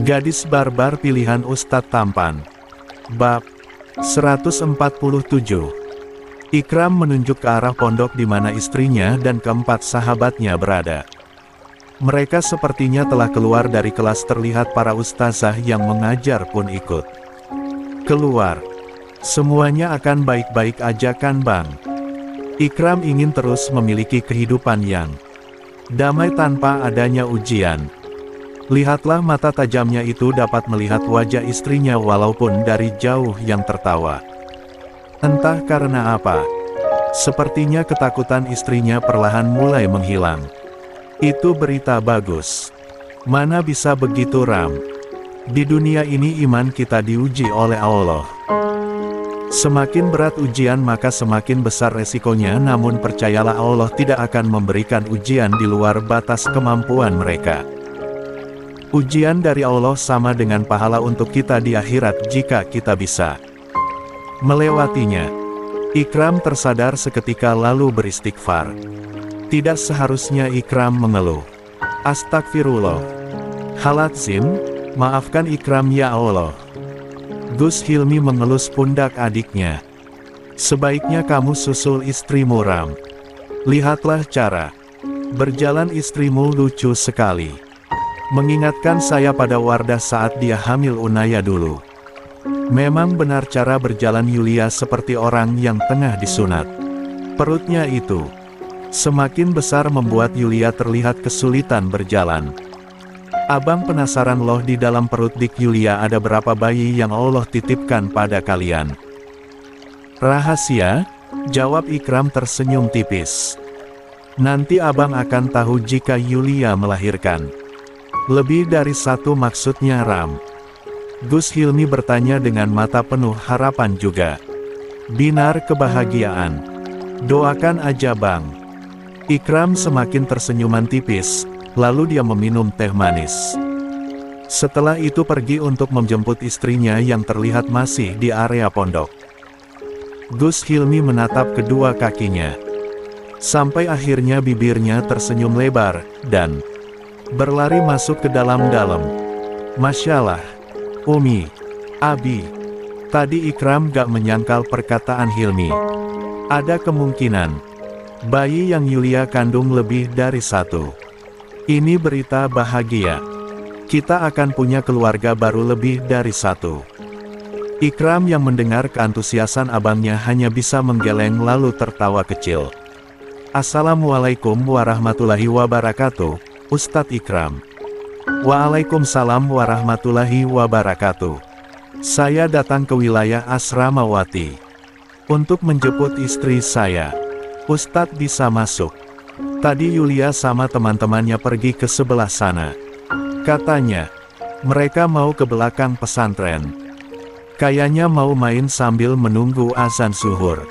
Gadis barbar pilihan Ustadz tampan. Bab 147. Ikram menunjuk ke arah pondok di mana istrinya dan keempat sahabatnya berada. Mereka sepertinya telah keluar dari kelas, terlihat para ustazah yang mengajar pun ikut keluar. Semuanya akan baik-baik aja kan Bang? Ikram ingin terus memiliki kehidupan yang damai tanpa adanya ujian. Lihatlah mata tajamnya itu dapat melihat wajah istrinya walaupun dari jauh yang tertawa. Entah karena apa, sepertinya ketakutan istrinya perlahan mulai menghilang. Itu berita bagus. Mana bisa begitu Ram? Di dunia ini iman kita diuji oleh Allah. Semakin berat ujian maka semakin besar resikonya, namun percayalah Allah tidak akan memberikan ujian di luar batas kemampuan mereka. Ujian dari Allah sama dengan pahala untuk kita di akhirat jika kita bisa melewatinya. Ikram tersadar seketika lalu beristighfar. Tidak seharusnya Ikram mengeluh. Astagfirullah. Halazim, maafkan Ikram ya Allah. Gus Hilmi mengelus pundak adiknya. Sebaiknya kamu susul istrimu Ram. Lihatlah cara berjalan istrimu lucu sekali. Mengingatkan saya pada Wardah saat dia hamil Unaya dulu. Memang benar cara berjalan Yulia seperti orang yang tengah disunat. Perutnya itu semakin besar membuat Yulia terlihat kesulitan berjalan. Abang penasaran loh, di dalam perut dik Yulia ada berapa bayi yang Allah titipkan pada kalian? Rahasia, jawab Ikram tersenyum tipis. Nanti abang akan tahu jika Yulia melahirkan. Lebih dari satu maksudnya Ram? Gus Hilmi bertanya dengan mata penuh harapan juga. Binar kebahagiaan. Doakan aja Bang. Ikram semakin tersenyuman tipis, lalu dia meminum teh manis. Setelah itu pergi untuk menjemput istrinya yang terlihat masih di area pondok. Gus Hilmi menatap kedua kakinya. Sampai akhirnya bibirnya tersenyum lebar, dan berlari masuk ke dalam-dalam. Masya Allah, Umi, Abi. Tadi Ikram gak menyangkal perkataan Hilmi. Ada kemungkinan bayi yang Yulia kandung lebih dari satu. Ini berita bahagia. Kita akan punya keluarga baru lebih dari satu. Ikram yang mendengar keantusiasan abangnya hanya bisa menggeleng lalu tertawa kecil. Assalamualaikum warahmatullahi wabarakatuh. Ustadz Ikram. Waalaikumsalam warahmatullahi wabarakatuh. Saya datang ke wilayah Asramawati untuk menjemput istri saya. Ustadz bisa masuk? Tadi Yulia sama teman-temannya pergi ke sebelah sana. Katanya, mereka mau ke belakang pesantren. Kayaknya mau main sambil menunggu azan zuhur.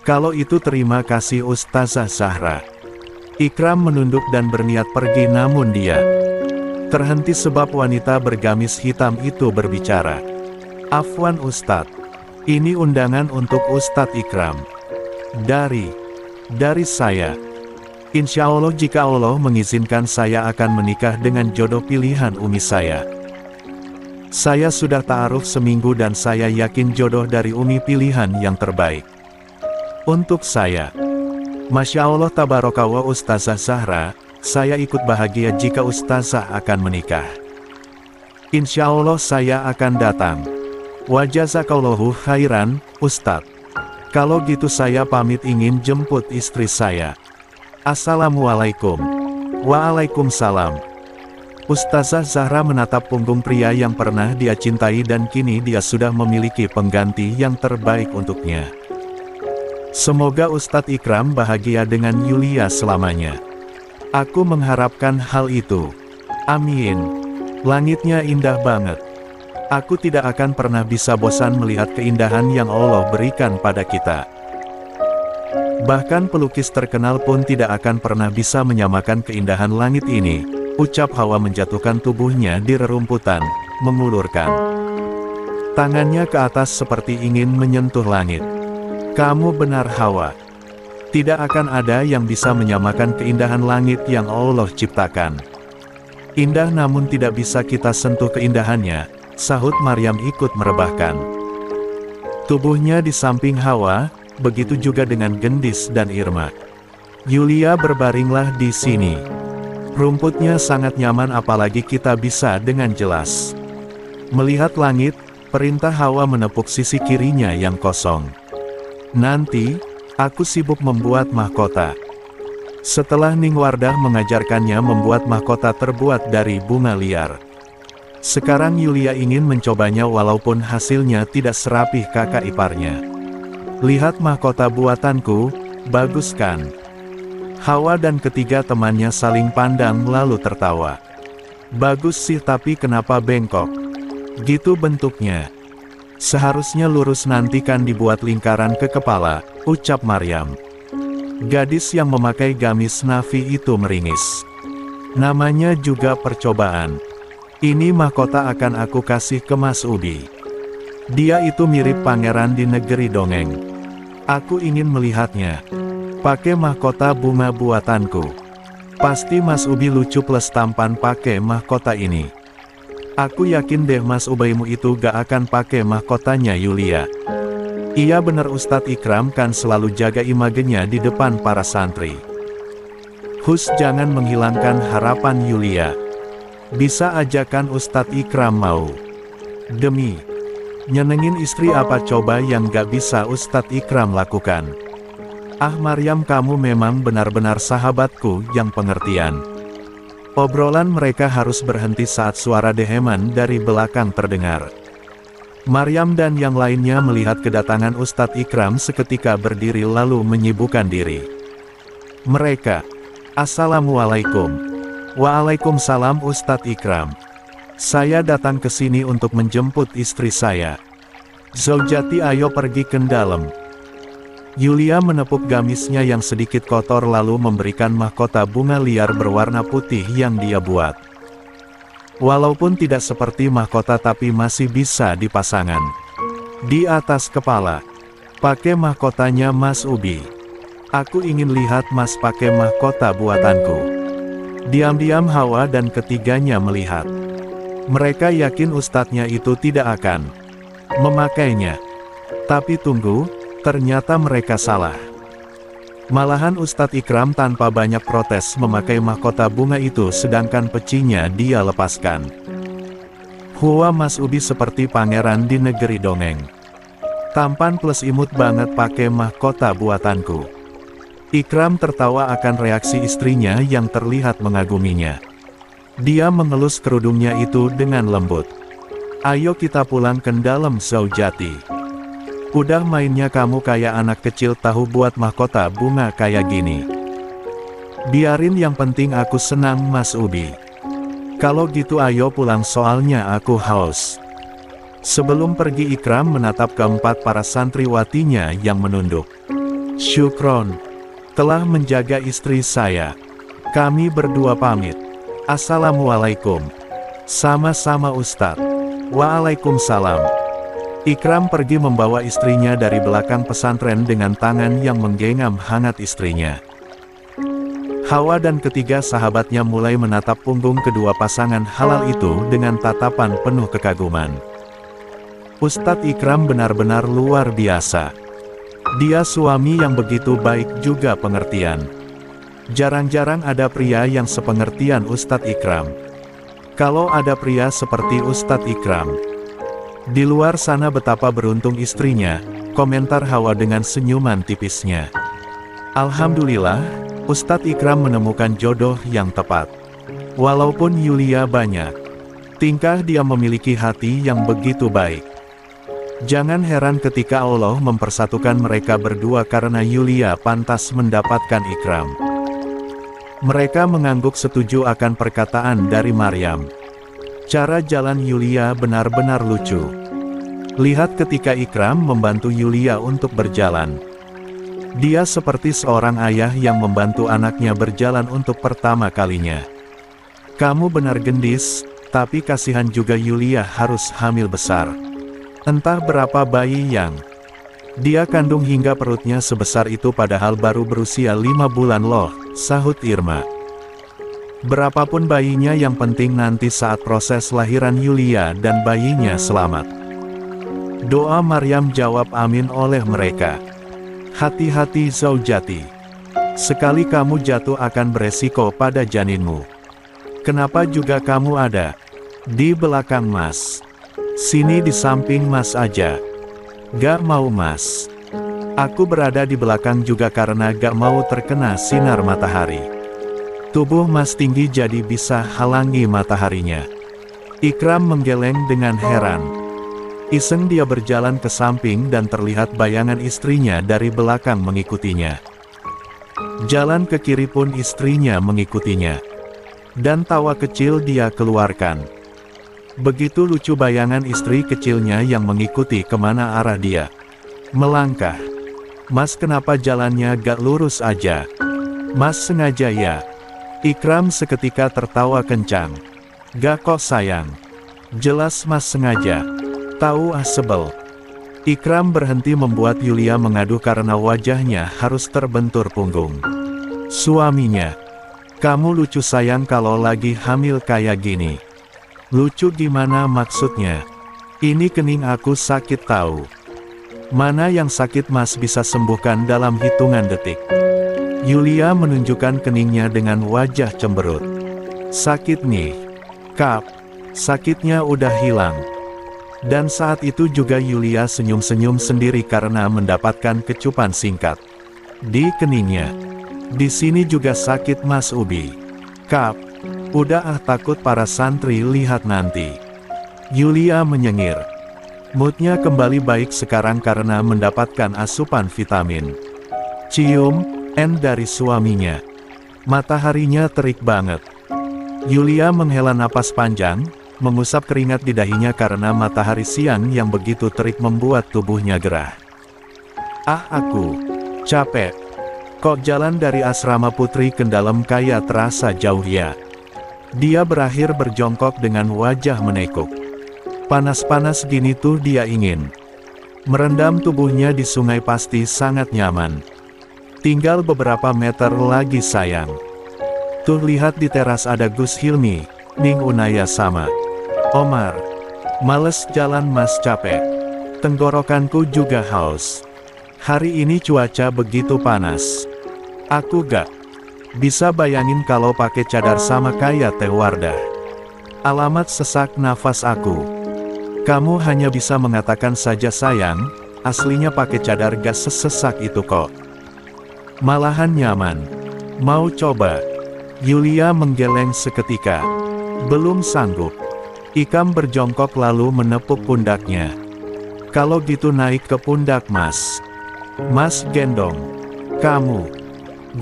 Kalau itu terima kasih Ustazah Zahra. Ikram menunduk dan berniat pergi, namun dia terhenti sebab wanita bergamis hitam itu berbicara. Afwan Ustadz, ini undangan untuk Ustadz Ikram. Dari saya. Insya Allah jika Allah mengizinkan saya akan menikah dengan jodoh pilihan Umi saya. Saya sudah ta'aruf seminggu dan saya yakin jodoh dari Umi pilihan yang terbaik untuk saya. Masya Allah tabarakallah Ustazah Zahra, saya ikut bahagia jika Ustazah akan menikah. Insya Allah saya akan datang. Wa jazakallahu khairan, Ustadz. Kalau gitu saya pamit ingin jemput istri saya. Assalamualaikum. Waalaikumsalam. Ustazah Zahra menatap punggung pria yang pernah dia cintai dan kini dia sudah memiliki pengganti yang terbaik untuknya. Semoga Ustadz Ikram bahagia dengan Yulia selamanya. Aku mengharapkan hal itu. Amin. Langitnya indah banget. Aku tidak akan pernah bisa bosan melihat keindahan yang Allah berikan pada kita. Bahkan pelukis terkenal pun tidak akan pernah bisa menyamakan keindahan langit ini, ucap Hawa menjatuhkan tubuhnya di rerumputan, mengulurkan tangannya ke atas seperti ingin menyentuh langit. Kamu benar Hawa. Tidak akan ada yang bisa menyamakan keindahan langit yang Allah ciptakan. Indah namun tidak bisa kita sentuh keindahannya, sahut Maryam ikut merebahkan. Tubuhnya di samping Hawa, begitu juga dengan Gendis dan Irma. Yulia berbaringlah di sini. Rumputnya sangat nyaman apalagi kita bisa dengan jelas melihat langit, perintah Hawa menepuk sisi kirinya yang kosong. Nanti, aku sibuk membuat mahkota. Setelah Ningwardah mengajarkannya membuat mahkota terbuat dari bunga liar. Sekarang Yulia ingin mencobanya walaupun hasilnya tidak serapih kakak iparnya. Lihat mahkota buatanku, bagus kan? Hawa dan ketiga temannya saling pandang lalu tertawa. Bagus sih tapi kenapa bengkok? Gitu bentuknya. Seharusnya lurus nanti kan dibuat lingkaran ke kepala, ucap Maryam. Gadis yang memakai gamis Nafi itu meringis. Namanya juga percobaan. Ini mahkota akan aku kasih ke Mas Ubi. Dia itu mirip pangeran di negeri dongeng. Aku ingin melihatnya. Pakai mahkota bunga buatanku. Pasti Mas Ubi lucu plus tampan pakai mahkota ini. Aku yakin deh Mas Ubaimu itu gak akan pakai mahkotanya Yulia. Iya bener Ustadz Ikram kan selalu jaga imagenya di depan para santri. Hus jangan menghilangkan harapan Yulia. Bisa ajakan Ustadz Ikram mau. Demi nyenengin istri apa coba yang gak bisa Ustadz Ikram lakukan. Ah Maryam kamu memang benar-benar sahabatku yang pengertian. Obrolan mereka harus berhenti saat suara deheman dari belakang terdengar. Maryam dan yang lainnya melihat kedatangan Ustadz Ikram seketika berdiri lalu menyibukkan diri. Mereka, Assalamualaikum. Waalaikumsalam Ustadz Ikram. Saya datang ke sini untuk menjemput istri saya. Zaujati ayo pergi ke dalam. Yulia menepuk gamisnya yang sedikit kotor lalu memberikan mahkota bunga liar berwarna putih yang dia buat. Walaupun tidak seperti mahkota tapi masih bisa dipasangkan di atas kepala. Pakai mahkotanya Mas Ubi. Aku ingin lihat Mas pakai mahkota buatanku. Diam-diam Hawa dan ketiganya melihat. Mereka yakin ustadznya itu tidak akan memakainya. Tapi tunggu, ternyata mereka salah. Malahan Ustadz Ikram tanpa banyak protes memakai mahkota bunga itu sedangkan pecinya dia lepaskan. Hua Mas Ubi seperti pangeran di negeri dongeng. Tampan plus imut banget pakai mahkota buatanku. Ikram tertawa akan reaksi istrinya yang terlihat mengaguminya. Dia mengelus kerudungnya itu dengan lembut. Ayo kita pulang ke dalam Zaujati. Udah mainnya kamu kayak anak kecil tahu buat mahkota bunga kayak gini. Biarin yang penting aku senang Mas Ubi. Kalau gitu ayo pulang soalnya aku haus. Sebelum pergi Ikram menatap keempat para santriwatinya yang menunduk. Syukron. Telah menjaga istri saya. Kami berdua pamit. Assalamualaikum. Sama-sama Ustadz. Waalaikumsalam. Ikram pergi membawa istrinya dari belakang pesantren dengan tangan yang menggenggam hangat istrinya. Hawa dan ketiga sahabatnya mulai menatap punggung kedua pasangan halal itu dengan tatapan penuh kekaguman. Ustadz Ikram benar-benar luar biasa. Dia suami yang begitu baik juga pengertian. Jarang-jarang ada pria yang sepengertian Ustadz Ikram. Kalau ada pria seperti Ustadz Ikram di luar sana betapa beruntung istrinya, komentar Hawa dengan senyuman tipisnya. Alhamdulillah, Ustadz Ikram menemukan jodoh yang tepat. Walaupun Yulia banyak tingkah, dia memiliki hati yang begitu baik. Jangan heran ketika Allah mempersatukan mereka berdua karena Yulia pantas mendapatkan Ikram. Mereka mengangguk setuju akan perkataan dari Maryam. Cara jalan Yulia benar-benar lucu. Lihat ketika Ikram membantu Yulia untuk berjalan. Dia seperti seorang ayah yang membantu anaknya berjalan untuk pertama kalinya. Kamu benar gendis, tapi kasihan juga Yulia harus hamil besar. Entah berapa bayi yang dia kandung hingga perutnya sebesar itu padahal baru berusia 5 bulan loh, sahut Irma. Berapapun bayinya yang penting nanti saat proses lahiran Yulia dan bayinya selamat. Doa Maryam jawab amin oleh mereka. Hati-hati Zaujati. Sekali kamu jatuh akan beresiko pada janinmu. Kenapa juga kamu ada di belakang Mas? Sini di samping Mas aja. Gak mau Mas. Aku berada di belakang juga karena gak mau terkena sinar matahari. Tubuh Mas tinggi jadi bisa halangi mataharinya. Ikram menggeleng dengan heran. Iseng dia berjalan ke samping dan terlihat bayangan istrinya dari belakang mengikutinya. Jalan ke kiri pun istrinya mengikutinya. Dan tawa kecil dia keluarkan. Begitu lucu bayangan istri kecilnya yang mengikuti kemana arah dia melangkah. Mas kenapa jalannya gak lurus aja? Mas sengaja ya? Ikram seketika tertawa kencang. Gak kok sayang. Jelas Mas sengaja. Tahu sebel. Ikram berhenti membuat Yulia mengadu karena wajahnya harus terbentur punggung. Suaminya. Kamu lucu sayang kalau lagi hamil kayak gini. Lucu gimana maksudnya? Ini kening aku sakit tahu. Mana yang sakit Mas bisa sembuhkan dalam hitungan detik. Yulia menunjukkan keningnya dengan wajah cemberut. Sakit nih. Kap. Sakitnya udah hilang. Dan saat itu juga Yulia senyum-senyum sendiri karena mendapatkan kecupan singkat di keningnya. Di sini juga sakit Mas Ubi. Kap. Udah takut para santri lihat nanti. Yulia menyengir. Moodnya kembali baik sekarang karena mendapatkan asupan vitamin. Cium. Dari suaminya. Mataharinya terik banget. Yulia menghela napas panjang, mengusap keringat di dahinya karena matahari siang yang begitu terik membuat tubuhnya gerah. Aku capek. Kok jalan dari asrama putri ke dalam kayak terasa jauh ya? Dia berakhir berjongkok dengan wajah menekuk. Panas-panas gini tuh dia ingin merendam tubuhnya di sungai pasti sangat nyaman. Tinggal beberapa meter lagi sayang. Tuh lihat di teras ada Gus Hilmi, Ning Unaya sama Omar. Males jalan Mas capek. Tenggorokanku juga haus. Hari ini cuaca begitu panas. Aku gak bisa bayangin kalau pakai cadar sama kayak Teh Wardah. Alamat sesak nafas aku. Kamu hanya bisa mengatakan saja sayang, aslinya pakai cadar gak sesesak itu kok. Malahan nyaman. Mau coba? Yulia menggeleng seketika. Belum sanggup. Ikram berjongkok lalu menepuk pundaknya. Kalau gitu naik ke pundak Mas. Mas gendong. Kamu.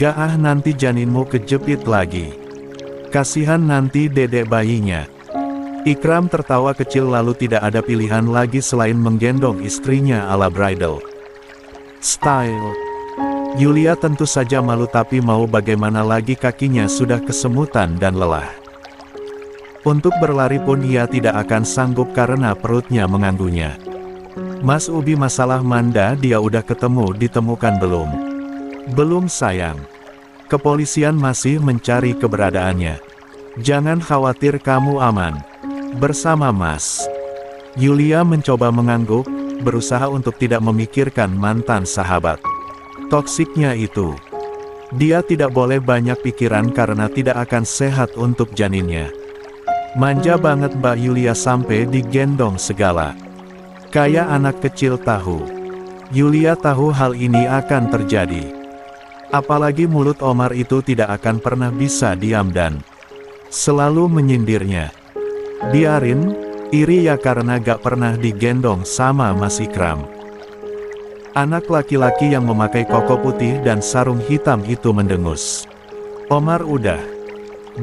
Gak nanti janinmu kejepit lagi. Kasihan nanti dedek bayinya. Ikram tertawa kecil lalu tidak ada pilihan lagi selain menggendong istrinya ala bridal style. Yulia tentu saja malu tapi mau bagaimana lagi kakinya sudah kesemutan dan lelah. Untuk berlari pun ia tidak akan sanggup karena perutnya mengganggunya. Mas Ubi masalah Manda dia udah ketemu ditemukan belum? Belum sayang. Kepolisian masih mencari keberadaannya. Jangan khawatir kamu aman. Bersama Mas. Yulia mencoba mengangguk, berusaha untuk tidak memikirkan mantan sahabat toksiknya itu. Dia tidak boleh banyak pikiran karena tidak akan sehat untuk janinnya. Manja banget Mbak Yulia sampai digendong segala. Kayak anak kecil tahu. Yulia tahu hal ini akan terjadi. Apalagi mulut Omar itu tidak akan pernah bisa diam dan selalu menyindirnya. Biarin, iri ya karena gak pernah digendong sama Mas Ikram. Anak laki-laki yang memakai koko putih dan sarung hitam itu mendengus. Omar udah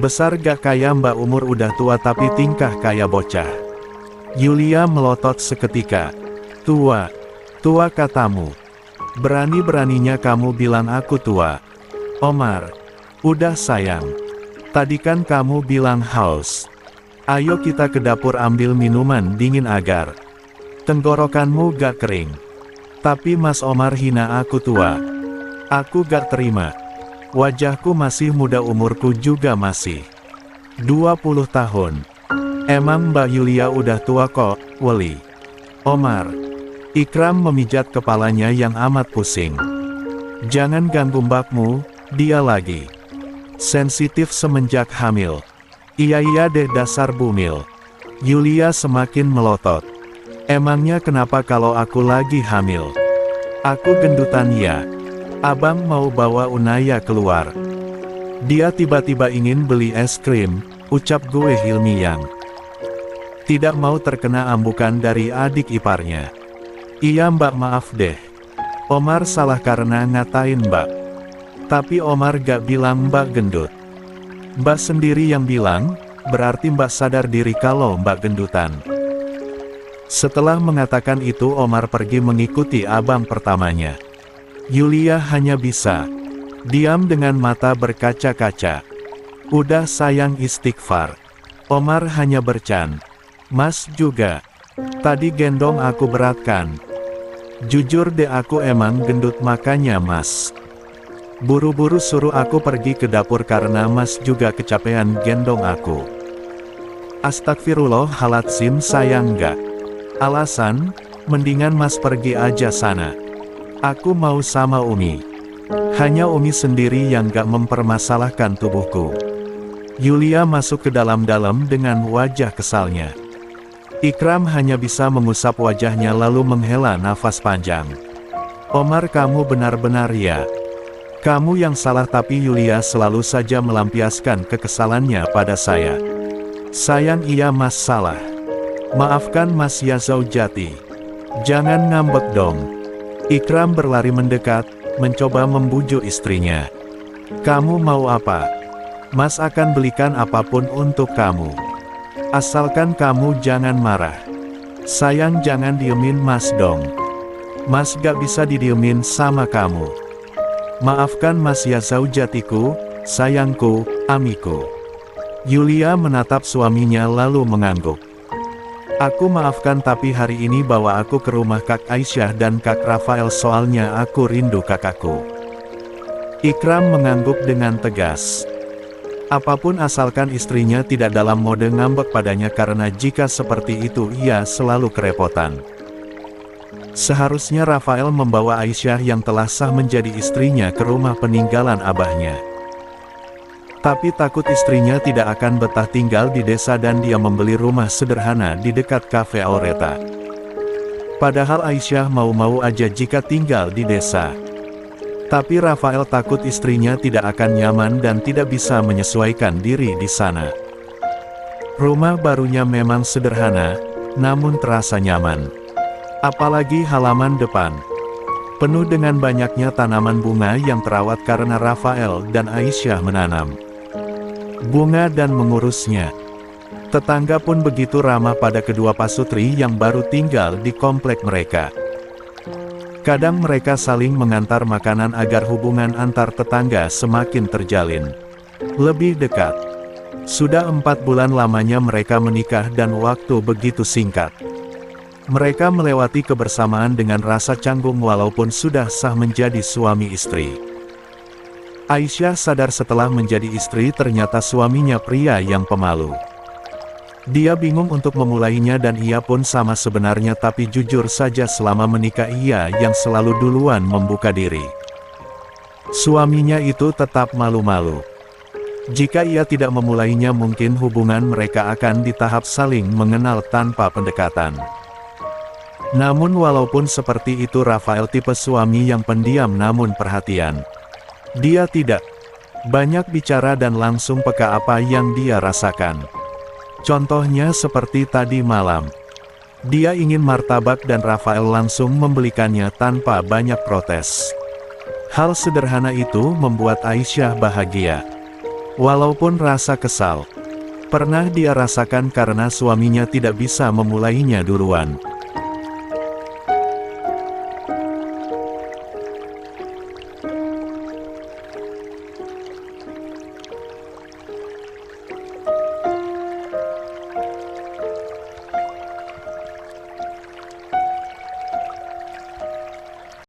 besar gak kayak Mbak umur udah tua tapi tingkah kayak bocah. Yulia melotot seketika. Tua katamu. Berani-beraninya kamu bilang aku tua. Omar. Udah sayang. Tadi kan kamu bilang haus. Ayo kita ke dapur ambil minuman dingin agar tenggorokanmu gak kering. Tapi Mas Omar hina aku tua. Aku gak terima. Wajahku masih muda umurku juga masih 20 tahun. Emang Mbak Yulia udah tua kok, Weli. Omar. Ikram memijat kepalanya yang amat pusing. Jangan ganggu mbakmu, dia lagi sensitif semenjak hamil. Iya deh dasar bumil. Yulia semakin melotot. Emangnya kenapa kalau aku lagi hamil? Aku gendutan ya. Abang mau bawa Unaya keluar. Dia tiba-tiba ingin beli es krim, ucap gue Hilmi yang tidak mau terkena ambukan dari adik iparnya. Iya mbak maaf deh. Omar salah karena ngatain mbak. Tapi Omar gak bilang mbak gendut. Mbak sendiri yang bilang, berarti mbak sadar diri kalau mbak gendutan. Setelah mengatakan itu Omar pergi mengikuti abang pertamanya. Yulia hanya bisa diam dengan mata berkaca-kaca. Udah sayang istighfar. Omar hanya bercanda. Mas juga. Tadi gendong aku berat kan? Jujur deh aku emang gendut makanya mas. Buru-buru suruh aku pergi ke dapur karena mas juga kecapean gendong aku. Astagfirullahaladzim sayang gak. Alasan, mendingan mas pergi aja sana. Aku mau sama Umi. Hanya Umi sendiri yang gak mempermasalahkan tubuhku. Yulia masuk ke dalam-dalam dengan wajah kesalnya. Ikram hanya bisa mengusap wajahnya lalu menghela nafas panjang. Omar kamu benar-benar ya. Kamu yang salah tapi Yulia selalu saja melampiaskan kekesalannya pada saya. Sayang iya mas salah. Maafkan mas ya Zaujati. Jangan ngambek dong. Ikram berlari mendekat, mencoba membujuk istrinya. Kamu mau apa? Mas akan belikan apapun untuk kamu. Asalkan kamu jangan marah. Sayang jangan diemin mas dong. Mas gak bisa didiemin sama kamu. Maafkan mas ya Zaujatiku, sayangku, amiku. Yulia menatap suaminya lalu mengangguk. Aku maafkan tapi hari ini bawa aku ke rumah Kak Aisyah dan Kak Rafael soalnya aku rindu kakakku. Ikram mengangguk dengan tegas. Apapun asalkan istrinya tidak dalam mode ngambek padanya karena jika seperti itu ia selalu kerepotan. Seharusnya Rafael membawa Aisyah yang telah sah menjadi istrinya ke rumah peninggalan abahnya. Tapi takut istrinya tidak akan betah tinggal di desa dan dia membeli rumah sederhana di dekat Cafe Aureta. Padahal Aisyah mau-mau aja jika tinggal di desa. Tapi Rafael takut istrinya tidak akan nyaman dan tidak bisa menyesuaikan diri di sana. Rumah barunya memang sederhana, namun terasa nyaman. Apalagi halaman depan. Penuh dengan banyaknya tanaman bunga yang terawat karena Rafael dan Aisyah menanam bunga dan mengurusnya. Tetangga pun begitu ramah pada kedua pasutri yang baru tinggal di komplek mereka. Kadang mereka saling mengantar makanan agar hubungan antar tetangga semakin terjalin lebih dekat. Sudah 4 bulan lamanya mereka menikah dan waktu begitu singkat. Mereka melewati kebersamaan dengan rasa canggung walaupun sudah sah menjadi suami istri. Aisyah sadar setelah menjadi istri ternyata suaminya pria yang pemalu. Dia bingung untuk memulainya dan ia pun sama sebenarnya tapi jujur saja selama menikah ia yang selalu duluan membuka diri. Suaminya itu tetap malu-malu. Jika ia tidak memulainya mungkin hubungan mereka akan di tahap saling mengenal tanpa pendekatan. Namun walaupun seperti itu Rafael tipe suami yang pendiam namun perhatian. Dia tidak banyak bicara dan langsung peka apa yang dia rasakan. Contohnya seperti tadi malam. Dia ingin martabak dan Rafael langsung membelikannya tanpa banyak protes. Hal sederhana itu membuat Aisyah bahagia. Walaupun rasa kesal pernah dia rasakan karena suaminya tidak bisa memulainya duluan.